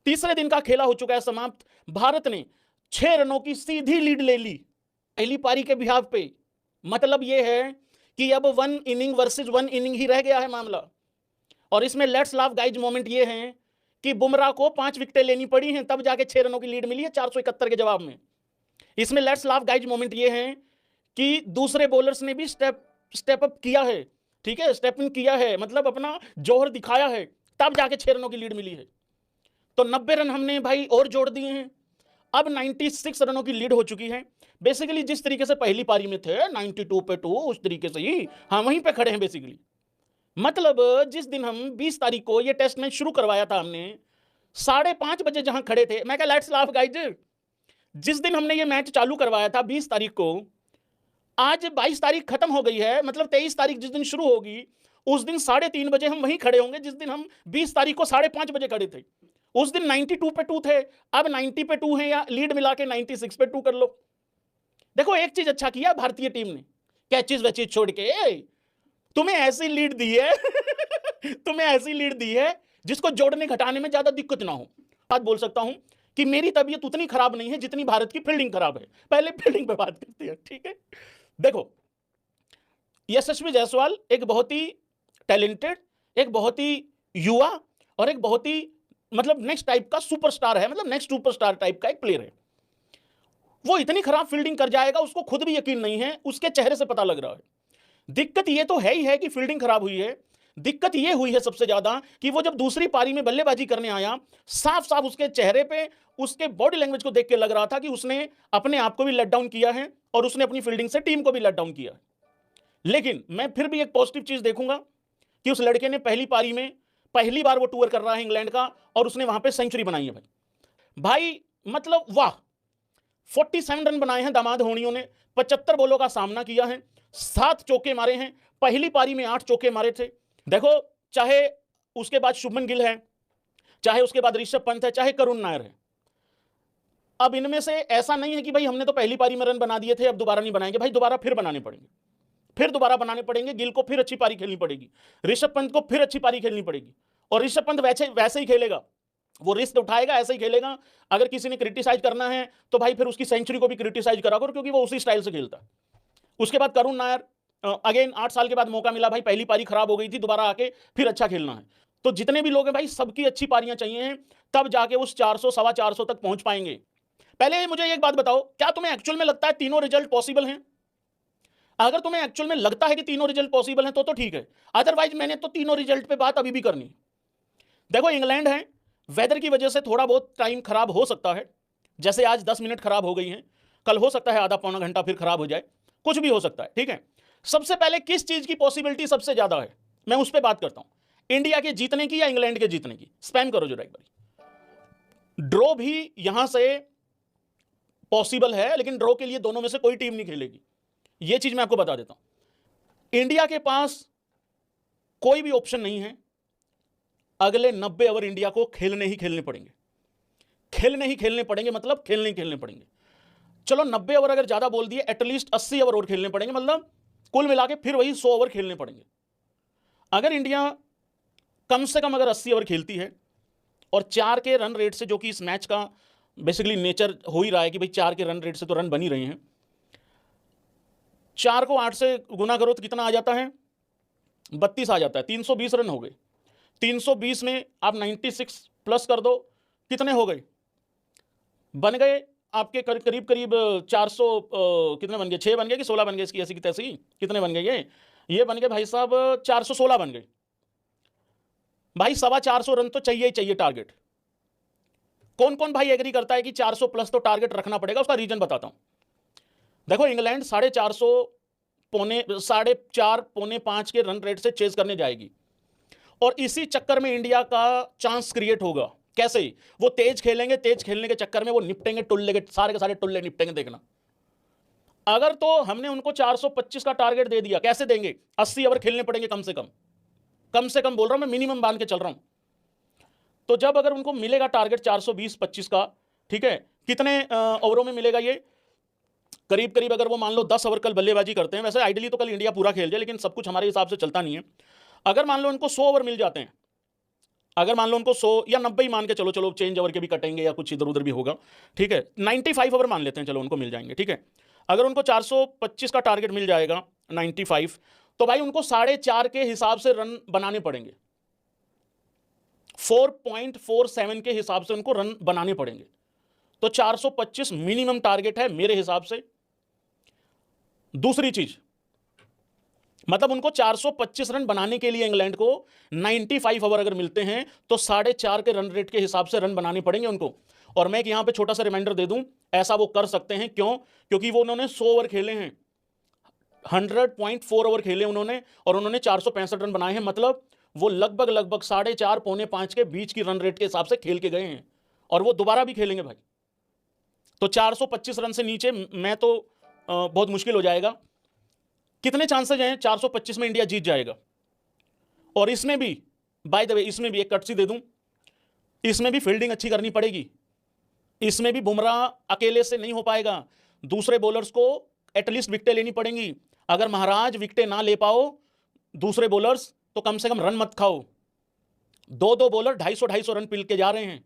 तीसरे दिन का खेला हो चुका है समाप्त। भारत ने 6 रनों की सीधी लीड ले ली पहली पारी के बिहाफ पे। मतलब यह है कि अब 1 इनिंग वर्सेस 1 इनिंग ही रह गया है मामला। और इसमें लेट्स लाफ गाइज मोमेंट ये है कि बुमराह को 5 विकेटें लेनी पड़ी हैं, तब जाके 6 रनों की लीड मिली है 471 के जवाब में। इसमें लेट्स लाफ गाइज मोमेंट ये है कि दूसरे बॉलर्स ने भी स्टेप अप किया है, ठीक है, स्टेप इन किया है, मतलब अपना जौहर दिखाया है, तब जाके 6 रनों की लीड मिली है। तो 90 रन हमने भाई और जोड़ दिए हैं। अब 96 रनों की लीड हो चुकी है। बेसिकली जिस तरीके से पहली पारी में थे 92 पे 2, उस तरीके से ही हम वहीं पे खड़े हैं बेसिकली। मतलब जिस दिन हम 20 तारीख को ये टेस्ट मैच शुरू करवाया था हमने, 5:30 बजे जहां खड़े थे, मैं कहा लेट्स लाफ गाइज, जिस दिन हमने ये मैच चालू करवाया था 20 तारीख को, आज 22 तारीख खत्म हो गई है, मतलब 23 तारीख जिस दिन शुरू होगी उस दिन 3:30 बजे हम वहीं खड़े होंगे जिस दिन हम 20 तारीख को 5:30 बजे खड़े थे। उस दिन 92 पे 2 थे, अब 90 पे 2 है, या लीड मिला के 96 पे 2 कर लो। देखो एक चीज अच्छा किया भारतीय टीम ने, कैचेस वैचेस छोड़ के तुम्हें ऐसी लीड दी है तुम्हें ऐसी लीड दी है जिसको जोड़ने घटाने में ज्यादा दिक्कत ना हो। बात बोल सकता हूं कि मेरी तबीयत उतनी खराब नहीं है जितनी भारत की फील्डिंग खराब है। पहले फील्डिंग पे बात करते हैं, ठीक है। देखो यशस्वी जायसवाल एक बहुत ही टैलेंटेड, एक बहुत ही युवा और एक बहुत ही मतलब नेक्स्ट टाइप का सुपरस्टार है, मतलब नेक्स्ट सुपरस्टार टाइप का एक प्लेयर है। वो इतनी खराब फील्डिंग कर जाएगा उसको खुद भी यकीन नहीं है, उसके चेहरे से पता लग रहा है। दिक्कत ये तो है ही है कि फील्डिंग खराब हुई है। दिक्कत ये हुई है सबसे ज्यादा कि वो जब दूसरी पारी में बल्लेबाजी करने आया, साफ साफ उसके चेहरे पे, उसके बॉडी लैंग्वेज को देख के लग रहा था कि उसने अपने आप को भी लेट डाउन किया है और उसने अपनी फील्डिंग से टीम को भी लेट डाउन किया है। लेकिन मैं फिर भी एक पॉजिटिव चीज देखूंगा कि उस लड़के ने पहली पारी में पहली बार वो टूर कर रहा है इंग्लैंड का और उसने वहां पे सेंचुरी बनाई है भाई मतलब वाह। 47 रन बनाए हैं दामाद होनियों ने, 75 बॉलों का सामना किया है, 7 चौके मारे हैं, पहली पारी में 8 चौके मारे थे। देखो चाहे उसके बाद शुभमन गिल है, चाहे उसके बाद ऋषभ पंत है, चाहे करुण नायर है, अब इनमें से ऐसा नहीं है कि भाई हमने तो पहली पारी में रन बना दिए थे अब दोबारा नहीं बनाएंगे, भाई दोबारा फिर बनाने पड़ेंगे, फिर दोबारा बनाने पड़ेंगे। गिल को फिर अच्छी पारी खेलनी पड़ेगी, ऋषभ पंत को फिर अच्छी पारी खेलनी पड़ेगी, और ऋषभ पंत वैसे ही खेलेगा, वो रिस्क उठाएगा, ऐसे ही खेलेगा। अगर किसी ने क्रिटिसाइज करना है तो भाई फिर उसकी सेंचुरी को भी क्रिटिसाइज करा करो, क्योंकि वो उसी स्टाइल से खेलता है। उसके बाद करुण नायर, अगेन 8 साल के बाद मौका मिला, भाई पहली पारी खराब हो गई थी, दोबारा आके फिर अच्छा खेलना है। तो जितने भी लोग हैं भाई सबकी अच्छी पारियां चाहिए हैं, तब जाके उस 400 सवा 400 तक पहुंच पाएंगे। पहले मुझे एक बात बताओ, क्या तुम्हें एक्चुअल में लगता है तीनों रिजल्ट पॉसिबल हैं? अगर तुम्हें एक्चुअल में लगता है कि तीनों रिजल्ट पॉसिबल हैं तो ठीक है, अदरवाइज मैंने तो तीनों रिजल्ट पे बात अभी भी करनी है। देखो इंग्लैंड है, वेदर की वजह से थोड़ा बहुत टाइम खराब हो सकता है, जैसे आज 10 मिनट खराब हो गई हैं, कल हो सकता है आधा पौना घंटा फिर खराब हो जाए, कुछ भी हो सकता है, ठीक है। सबसे पहले किस चीज की पॉसिबिलिटी सबसे ज्यादा है, मैं उस पर बात करता हूं, इंडिया के जीतने की या इंग्लैंड के जीतने की? स्पैम करो जरा एक बार। ड्रॉ भी यहां से पॉसिबल है, लेकिन ड्रॉ के लिए दोनों में से कोई टीम नहीं खेलेगी, यह चीज मैं आपको बता देता हूं। इंडिया के पास कोई भी ऑप्शन नहीं है, अगले 90 ओवर इंडिया को खेलने ही खेलने पड़ेंगे, खेलने ही खेलने पड़ेंगे, मतलब खेलने ही खेलने पड़ेंगे। चलो 90 ओवर अगर ज्यादा बोल दिए, एटलीस्ट 80 ओवर और खेलने पड़ेंगे, मतलब कुल मिला के फिर वही 100 ओवर खेलने पड़ेंगे। अगर इंडिया कम से कम अगर 80 ओवर खेलती है और 4 के रन रेट से, जो कि इस मैच का बेसिकली नेचर हो ही रहा है कि भाई 4 के रन रेट से तो रन बन ही रहे हैं, 4 को 8 से गुना करो तो कितना आ जाता है? 32 आ जाता है, 320 रन हो गए। 320 में आप 96 प्लस कर दो, कितने हो गए? बन गए आपके करीब करीब 400, कितने बन गए? 6 बन गए कि 16 बन गए? इसकी ऐसी की तैसी कितने बन गए? ये बन गए भाई साहब 416 बन गए। भाई 425 रन तो चाहिए ही चाहिए टारगेट। कौन कौन भाई एग्री करता है कि 400 प्लस तो टारगेट रखना पड़ेगा? उसका रीजन बताता हूं। देखो इंग्लैंड 4.5 पौने 5 के रन रेट से चेज करने जाएगी, और इसी चक्कर में इंडिया का चांस क्रिएट होगा। कैसे? वो तेज खेलेंगे, तेज खेलने के चक्कर में वो निपटेंगे, टुल्ले के सारे टुल्ले निपटेंगे, देखना। अगर तो हमने उनको 425 का टारगेट दे दिया, कैसे देंगे? 80 ओवर खेलने पड़ेंगे कम से कम बोल रहा हूं मैं, मिनिमम बांध के चल रहा हूं। तो जब अगर उनको मिलेगा टारगेट 420-25 का, ठीक है, कितने ओवरों में मिलेगा? ये करीब करीब अगर वो मान लो 10 ओवर कल बल्लेबाजी करते हैं, वैसे आइडियली तो कल इंडिया पूरा खेल जाए, लेकिन सब कुछ हमारे हिसाब से चलता नहीं है। अगर मान लो उनको 100 ओवर मिल जाते हैं, अगर मान लो उनको 100 या 90 ही मान के चलो, चलो चेंज ओवर के भी कटेंगे या कुछ इधर उधर भी होगा, ठीक है, 95 ओवर मान लेते हैं, चलो उनको मिल जाएंगे, ठीक है। अगर उनको 425 का टारगेट मिल जाएगा 95, तो भाई उनको 4.5 के हिसाब से रन बनाने पड़ेंगे, 4.47 के हिसाब से उनको रन बनाने पड़ेंगे। तो 425 मिनिमम टारगेट है मेरे हिसाब से। दूसरी चीज, मतलब उनको 425 रन बनाने के लिए इंग्लैंड को 95 ओवर अगर मिलते हैं तो 4.5 के रन रेट के हिसाब से रन बनाने पड़ेंगे उनको। और मैं यहां पे छोटा सा रिमाइंडर दे दूं, ऐसा वो कर सकते हैं, क्यों? क्योंकि वो उन्होंने 100 ओवर खेले हैं, 100.4 ओवर खेले उन्होंने, और उन्होंने 465 रन बनाए हैं। मतलब वो लगभग 4.5 पौने 5 के बीच की रन रेट के हिसाब से खेल के गए हैं, और वो दोबारा भी खेलेंगे भाई। तो 425 रन से नीचे मैं तो बहुत मुश्किल हो जाएगा। कितने चांसेस हैं 425 में इंडिया जीत जाएगा? और इसमें भी बाय द वे, इसमें भी एक कटसी दे दूं, इसमें भी फील्डिंग अच्छी करनी पड़ेगी, इसमें भी बुमराह अकेले से नहीं हो पाएगा, दूसरे बॉलर्स को एटलीस्ट विकेटें लेनी पड़ेंगी। अगर महाराज विकेटें ना ले पाओ दूसरे बॉलर्स, तो कम से कम रन मत खाओ। दो बॉलर 250 रन पिल के जा रहे हैं,